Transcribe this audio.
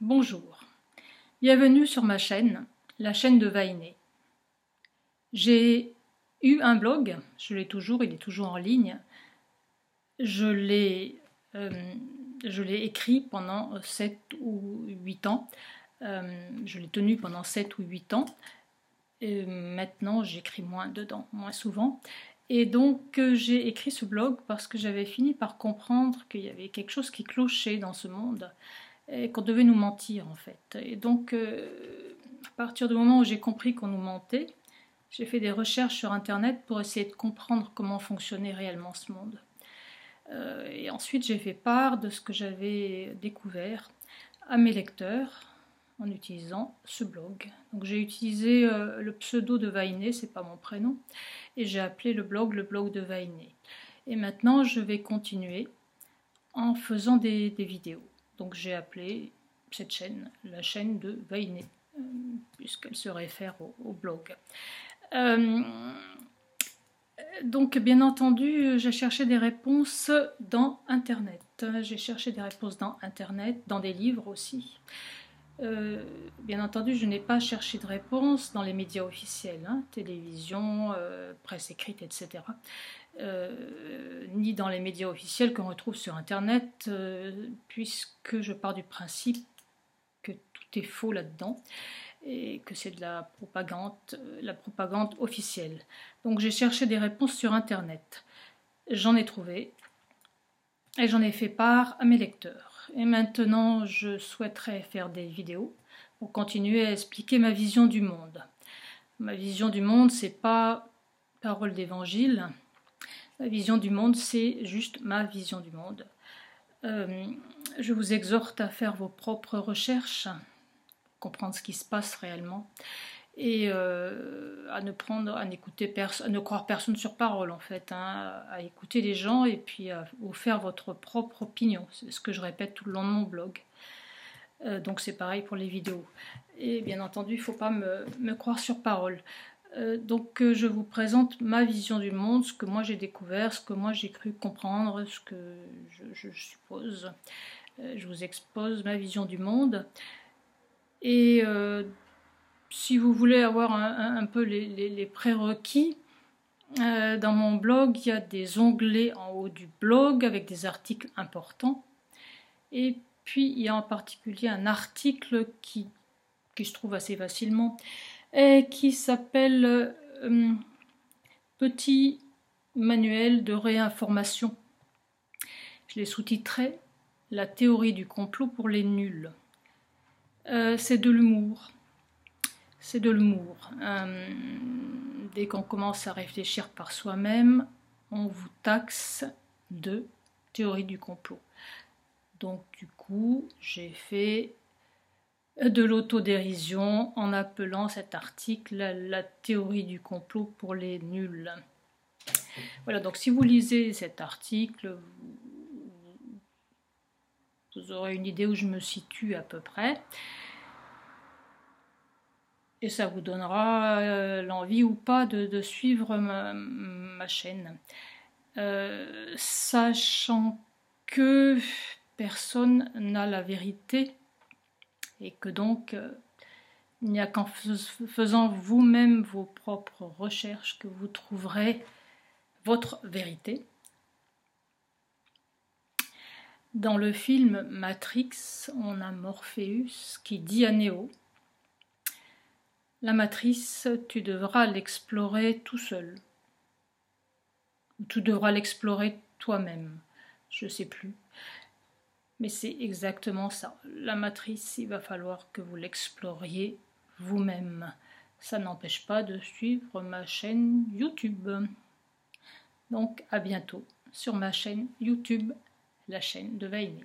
Bonjour, bienvenue sur ma chaîne, la chaîne de Vainé. J'ai eu un blog, je l'ai toujours, il est toujours en ligne. Je l'ai écrit pendant 7 ou 8 ans. Je l'ai tenu pendant 7 ou 8 ans. Et maintenant, j'écris moins dedans, moins souvent. Et donc, j'ai écrit ce blog parce que j'avais fini par comprendre qu'il y avait quelque chose qui clochait dans ce monde et qu'on devait nous mentir, en fait. Et donc, à partir du moment où j'ai compris qu'on nous mentait, j'ai fait des recherches sur Internet pour essayer de comprendre comment fonctionnait réellement ce monde. Et ensuite, j'ai fait part de ce que j'avais découvert à mes lecteurs en utilisant ce blog. Donc j'ai utilisé le pseudo de Vainé, c'est pas mon prénom, et j'ai appelé le blog de Vainé. Et maintenant, je vais continuer en faisant des vidéos. Donc j'ai appelé cette chaîne la chaîne de Vainé, puisqu'elle se réfère au blog. Donc bien entendu, j'ai cherché des réponses dans Internet. J'ai cherché des réponses dans Internet, dans des livres aussi. Bien entendu, je n'ai pas cherché de réponse dans les médias officiels, télévision, presse écrite, etc. Ni dans les médias officiels qu'on retrouve sur Internet, puisque je pars du principe que tout est faux là-dedans et que c'est de la propagande officielle. Donc j'ai cherché des réponses sur Internet. J'en ai trouvé et j'en ai fait part à mes lecteurs. Et maintenant, je souhaiterais faire des vidéos pour continuer à expliquer ma vision du monde. Ma vision du monde, c'est pas parole d'évangile. Ma vision du monde, c'est juste ma vision du monde. Je vous exhorte à faire vos propres recherches, comprendre ce qui se passe réellement, et à ne croire personne sur parole, en fait, à écouter les gens et puis à vous faire votre propre opinion. C'est ce que je répète tout le long de mon blog. Donc c'est pareil pour les vidéos. Et bien entendu, il ne faut pas me croire sur parole. Donc je vous présente ma vision du monde, ce que moi j'ai découvert, ce que moi j'ai cru comprendre, ce que je suppose. Je vous expose ma vision du monde. Et si vous voulez avoir un peu les prérequis, dans mon blog, il y a des onglets en haut du blog avec des articles importants. Et puis, il y a en particulier un article qui se trouve assez facilement et qui s'appelle Petit manuel de réinformation. Je l'ai sous-titré La théorie du complot pour les nuls. C'est de l'humour. C'est de l'humour. Dès qu'on commence à réfléchir par soi-même, on vous taxe de théorie du complot. Donc du coup, j'ai fait de l'autodérision en appelant cet article la théorie du complot pour les nuls. Voilà, donc si vous lisez cet article, vous aurez une idée où je me situe à peu près. Et ça vous donnera l'envie ou pas de suivre ma chaîne. Sachant que personne n'a la vérité et que donc il n'y a qu'en faisant vous-même vos propres recherches que vous trouverez votre vérité. Dans le film Matrix, on a Morpheus qui dit à Neo: la matrice, tu devras l'explorer tout seul. Tu devras l'explorer toi-même. Je ne sais plus. Mais c'est exactement ça. La matrice, il va falloir que vous l'exploriez vous-même. Ça n'empêche pas de suivre ma chaîne YouTube. Donc à bientôt sur ma chaîne YouTube, la chaîne de Vainé.